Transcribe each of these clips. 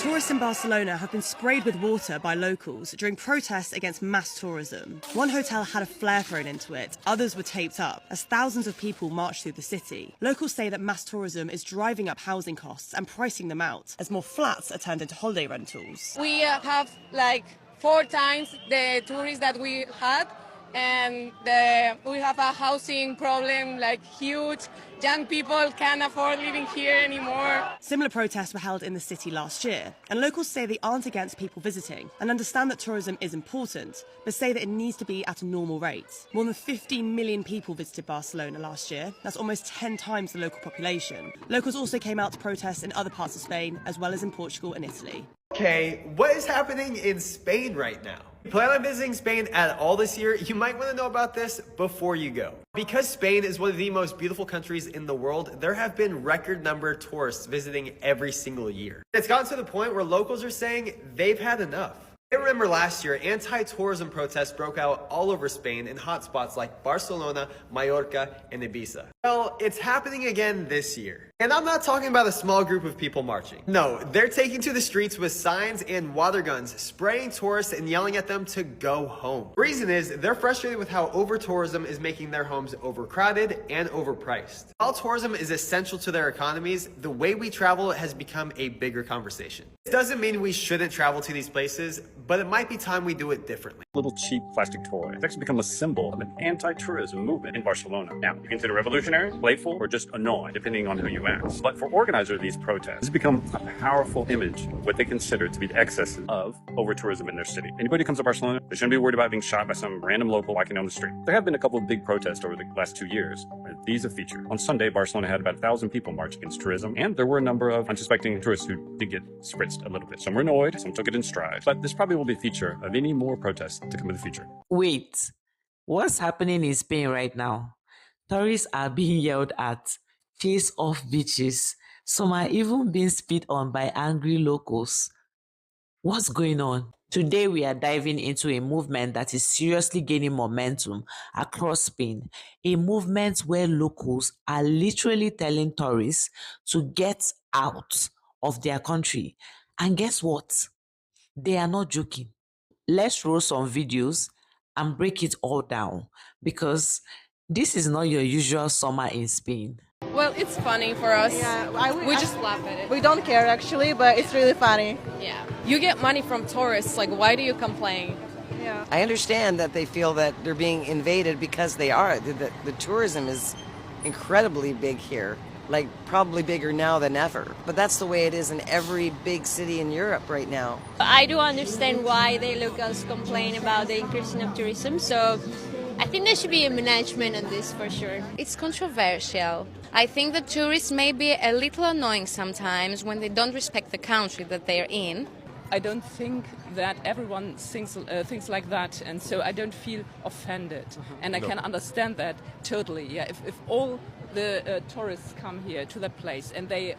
Tourists in Barcelona have been sprayed with water by locals during protests against mass tourism. One hotel had a flare thrown into it, others were taped up, as thousands of people marched through the city. Locals say that mass tourism is driving up housing costs and pricing them out, as more flats are turned into holiday rentals. We have like 4 times the tourists that we had, and we have a housing problem, like huge. Young people can't afford living here anymore. Similar protests were held in the city last year, and locals say they aren't against people visiting and understand that tourism is important, but say that it needs to be at a normal rate. More than 15 million people visited Barcelona last year. That's almost 10 times the local population. Locals also came out to protest in other parts of Spain, as well as in Portugal and Italy. Okay, what is happening in Spain right now? If you plan on visiting Spain at all this year, you might want to know about this before you go. Because Spain is one of the most beautiful countries in the world, there have been record number of tourists visiting every single year. It's gotten to the point where locals are saying they've had enough. I remember last year, anti-tourism protests broke out all over Spain in hotspots like Barcelona, Mallorca, and Ibiza. Well, it's happening again this year. And I'm not talking about a small group of people marching. No, they're taking to the streets with signs and water guns, spraying tourists and yelling at them to go home. The reason is they're frustrated with how over-tourism is making their homes overcrowded and overpriced. While tourism is essential to their economies, the way we travel has become a bigger conversation. This doesn't mean we shouldn't travel to these places, but it might be time we do it differently. Little cheap plastic toy. It's actually become a symbol of an anti-tourism movement in Barcelona. Now, you consider revolutionary, playful, or just annoying, depending on who you ask. But for organizers of these protests, it's become a powerful image of what they consider to be the excesses of over-tourism in their city. Anybody who comes to Barcelona, they shouldn't be worried about being shot by some random local walking down the street. There have been a couple of big protests over the last 2 years. These have featured. On Sunday, Barcelona had about 1,000 people march against tourism, and there were a number of unsuspecting tourists who did get spritzed a little bit. Some were annoyed, some took it in stride. But this probably will be a feature of any more protests to come in the future. Wait, what's happening in Spain right now? Tourists are being yelled at, chased off beaches. Some are even being spit on by angry locals. What's going on? Today we are diving into a movement that is seriously gaining momentum across Spain. A movement where locals are literally telling tourists to get out of their country. And guess what? They are not joking. Let's roll some videos and break it all down, because this is not your usual summer in Spain. Well, it's funny for us. Yeah, we just laugh at it. We don't care actually, but it's really funny. Yeah. You get money from tourists, like why do you complain? Yeah. I understand that they feel that they're being invaded because they are. The tourism is incredibly big here, like probably bigger now than ever. But that's the way it is in every big city in Europe right now. I do understand why the locals complain about the increase of tourism, so I think there should be a management on this for sure. It's controversial. I think that tourists may be a little annoying sometimes when they don't respect the country that they're in. I don't think that everyone thinks like that, and so I don't feel offended. And I can understand that totally. Yeah, if all the tourists come here to that place and they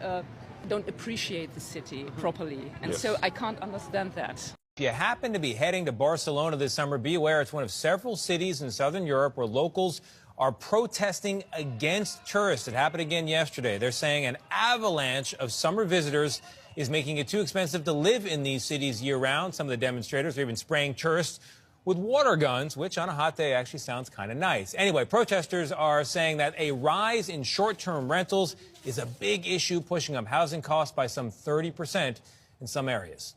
don't appreciate the city properly, and so I can't understand that. If you happen to be heading to Barcelona this summer, be aware it's one of several cities in southern Europe where locals are protesting against tourists. It happened again yesterday. They're saying an avalanche of summer visitors is making it too expensive to live in these cities year-round. Some of the demonstrators are even spraying tourists with water guns, which on a hot day actually sounds kind of nice. Anyway, protesters are saying that a rise in short-term rentals is a big issue, pushing up housing costs by some 30% in some areas.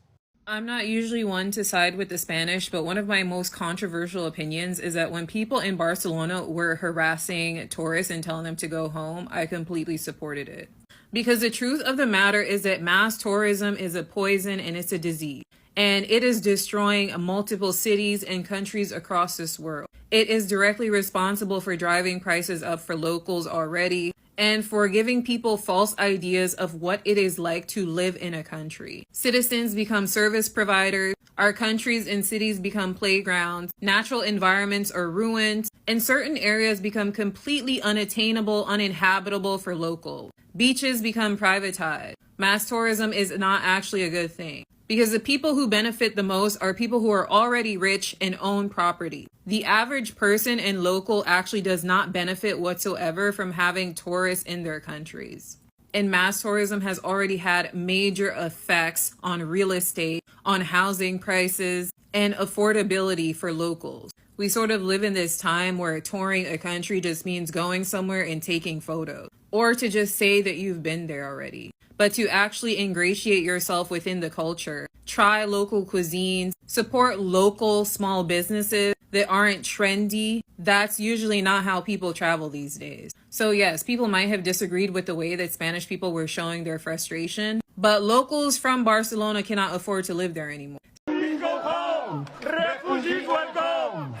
I'm not usually one to side with the Spanish, but one of my most controversial opinions is that when people in Barcelona were harassing tourists and telling them to go home, I completely supported it. Because the truth of the matter is that mass tourism is a poison and it's a disease. And it is destroying multiple cities and countries across this world. It is directly responsible for driving prices up for locals already, and for giving people false ideas of what it is like to live in a country. Citizens become service providers, our countries and cities become playgrounds, natural environments are ruined, and certain areas become completely unattainable, uninhabitable for locals. Beaches become privatized. Mass tourism is not actually a good thing, because the people who benefit the most are people who are already rich and own property. The average person and local actually does not benefit whatsoever from having tourists in their countries. And mass tourism has already had major effects on real estate, on housing prices, and affordability for locals. We sort of live in this time where touring a country just means going somewhere and taking photos, or to just say that you've been there already. But to actually ingratiate yourself within the culture, try local cuisines, support local small businesses that aren't trendy, that's usually not how people travel these days. So yes, people might have disagreed with the way that Spanish people were showing their frustration, but locals from Barcelona cannot afford to live there anymore. Go home! Refugees welcome!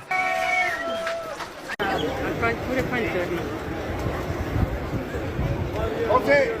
Okay.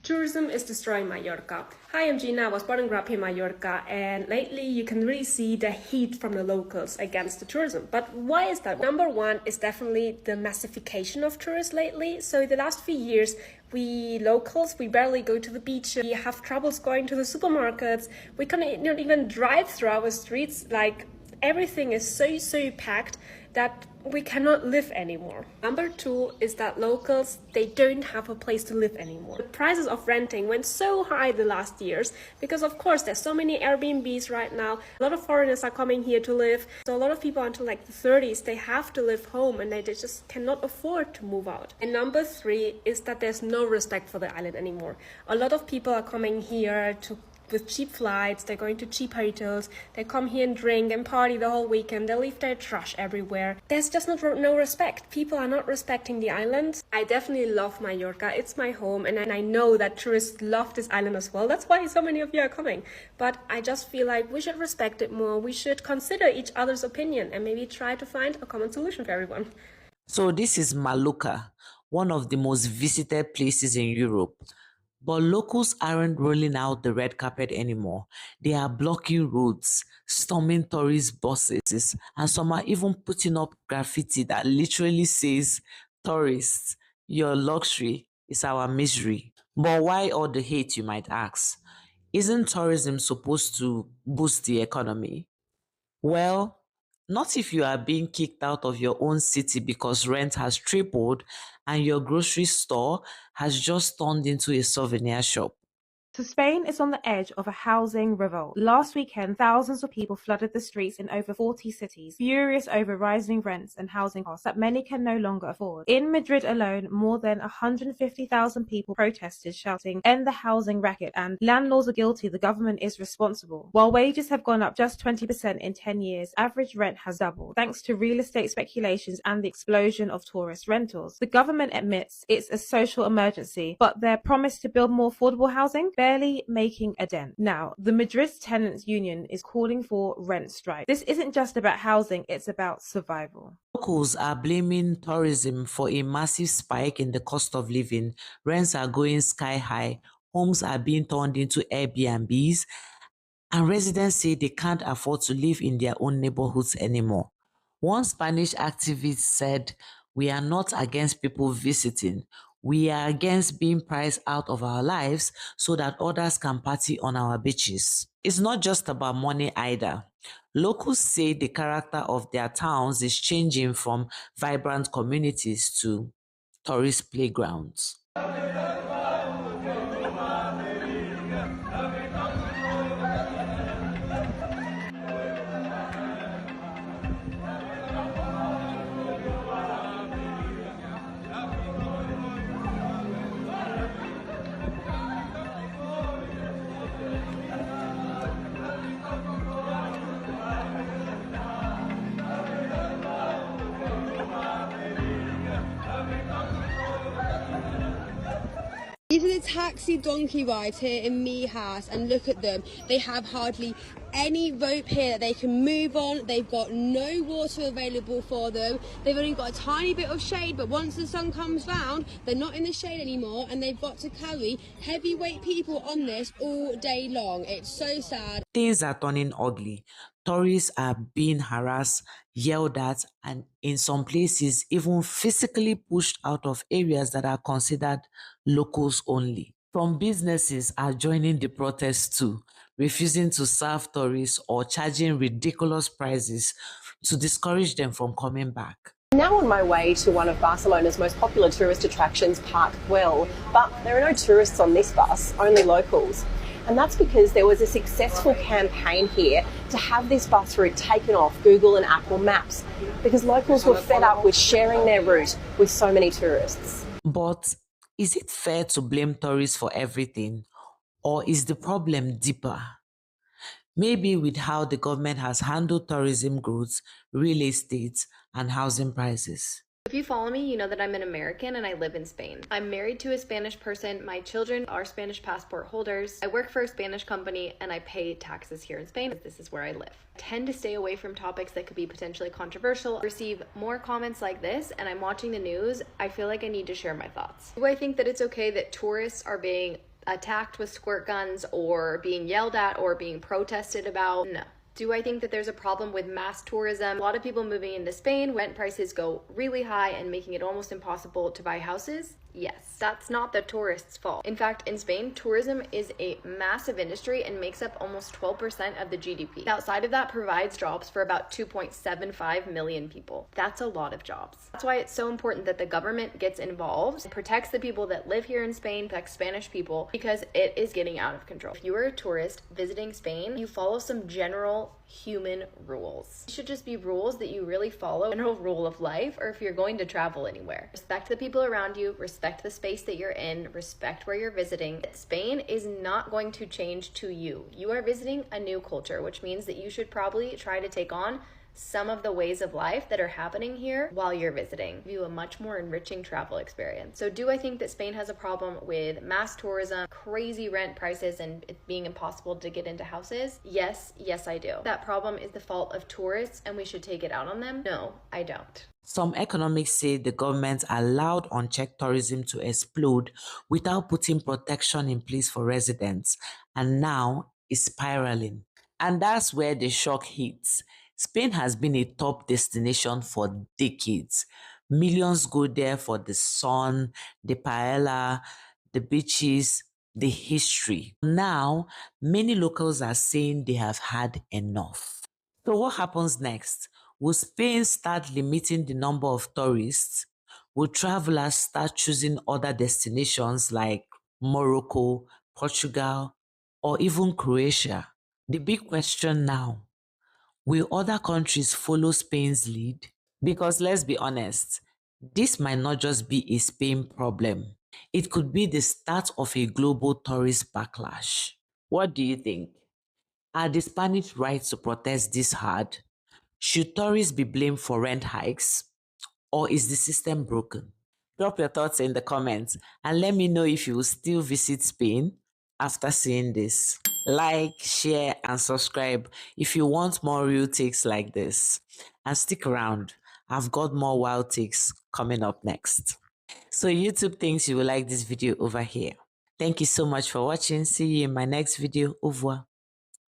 Tourism is destroying Mallorca. Hi, I'm Gina. I was born and grew up in Mallorca, and lately you can really see the heat from the locals against the tourism. But why is that? Number one is definitely the massification of tourists lately. So in the last few years, we locals, we barely go to the beach. We have troubles going to the supermarkets. We cannot even drive through our streets. Like, everything is so packed that we cannot live anymore. Number two is that locals, they don't have a place to live anymore. The prices of renting went so high the last years because of course there's so many Airbnbs right now. A lot of foreigners are coming here to live. So a lot of people until like the 30s, they have to live home and they just cannot afford to move out. And number three is that there's no respect for the island anymore. A lot of people are coming here with cheap flights, they're going to cheap hotels, they come here and drink and party the whole weekend, they leave their trash everywhere. There's just no respect. People are not respecting the island. I definitely love Mallorca, it's my home, and I know that tourists love this island as well. That's why so many of you are coming. But I just feel like we should respect it more, we should consider each other's opinion and maybe try to find a common solution for everyone. So this is Mallorca, one of the most visited places in Europe. But locals aren't rolling out the red carpet anymore. They are blocking roads, storming tourist buses, and some are even putting up graffiti that literally says, "Tourists, your luxury is our misery." But why all the hate, you might ask? Isn't tourism supposed to boost the economy? Well, not if you are being kicked out of your own city because rent has tripled and your grocery store has just turned into a souvenir shop. So Spain is on the edge of a housing revolt. Last weekend, thousands of people flooded the streets in over 40 cities, furious over rising rents and housing costs that many can no longer afford. In Madrid alone, more than 150,000 people protested, shouting, "End the housing racket," and "Landlords are guilty, the government is responsible." While wages have gone up just 20% in 10 years, average rent has doubled, thanks to real estate speculations and the explosion of tourist rentals. The government admits it's a social emergency, but their promise to build more affordable housing barely making a dent. Now, the Madrid's tenants union is calling for rent strike. This isn't just about housing, it's about survival. Locals are blaming tourism for a massive spike in the cost of living. Rents are going sky high, homes are being turned into Airbnbs, and residents say they can't afford to live in their own neighborhoods anymore. One Spanish activist said, "We are not against people visiting. We are against being priced out of our lives so that others can party on our beaches." It's not just about money either. Locals say the character of their towns is changing from vibrant communities to tourist playgrounds. These are the taxi donkey rides here in Mijas, and look at them. They have hardly any rope here that they can move on. They've got no water available for them. They've only got a tiny bit of shade, but once the sun comes round, they're not in the shade anymore, and they've got to carry heavyweight people on this all day long. It's so sad. Things are turning ugly. Tourists are being harassed, yelled at, and in some places even physically pushed out of areas that are considered locals only. Some businesses are joining the protest too. refusing to serve tourists or charging ridiculous prices to discourage them from coming back. Now on my way to one of Barcelona's most popular tourist attractions, Park Güell, but there are no tourists on this bus, only locals. And that's because there was a successful campaign here to have this bus route taken off Google and Apple Maps, because locals were fed up with sharing their route with so many tourists. But is it fair to blame tourists for everything, or is the problem deeper? Maybe with how the government has handled tourism growth, real estate, and housing prices. If you follow me, you know that I'm an American and I live in Spain. I'm married to a Spanish person. My children are Spanish passport holders. I work for a Spanish company and I pay taxes here in Spain. This is where I live. I tend to stay away from topics that could be potentially controversial. I receive more comments like this and I'm watching the news. I feel like I need to share my thoughts. Do I think that it's okay that tourists are being attacked with squirt guns or being yelled at or being protested about? No. Do I think that there's a problem with mass tourism? A lot of people moving into Spain, rent prices go really high and making it almost impossible to buy houses. Yes, that's not the tourists' fault. In fact, in Spain, tourism is a massive industry and makes up almost 12% of the GDP. Outside of that, provides jobs for about 2.75 million people. That's a lot of jobs. That's why it's so important that the government gets involved and protects the people that live here in Spain, protects Spanish people, because it is getting out of control. If you are a tourist visiting Spain, you follow some general human rules. It should just be rules that you really follow, general rule of life, or if you're going to travel anywhere. Respect the people around you, respect the space that you're in, respect where you're visiting. Spain is not going to change to you. You are visiting a new culture, which means that you should probably try to take on some of the ways of life that are happening here while you're visiting. Give you a much more enriching travel experience. So do I think that Spain has a problem with mass tourism, crazy rent prices, and it being impossible to get into houses? Yes, I do. That problem is the fault of tourists and we should take it out on them? No, I don't. Some economics say the government allowed unchecked tourism to explode without putting protection in place for residents, and now it's spiraling. And that's where the shock hits. Spain has been a top destination for decades. Millions go there for the sun, the paella, the beaches, the history. Now, many locals are saying they have had enough. So what happens next? Will Spain start limiting the number of tourists? Will travelers start choosing other destinations like Morocco, Portugal, or even Croatia? The big question now, will other countries follow Spain's lead? Because let's be honest, this might not just be a Spain problem. It could be the start of a global tourist backlash. What do you think? Are the Spanish right to protest this hard? Should tourists be blamed for rent hikes? Or is the system broken? Drop your thoughts in the comments and let me know if you will still visit Spain after seeing this. Like, share, and subscribe if you want more real takes like this. And stick around, I've got more wild takes coming up next. So YouTube thinks you will like this video over here. Thank you so much for watching. See you in my next video. Au revoir.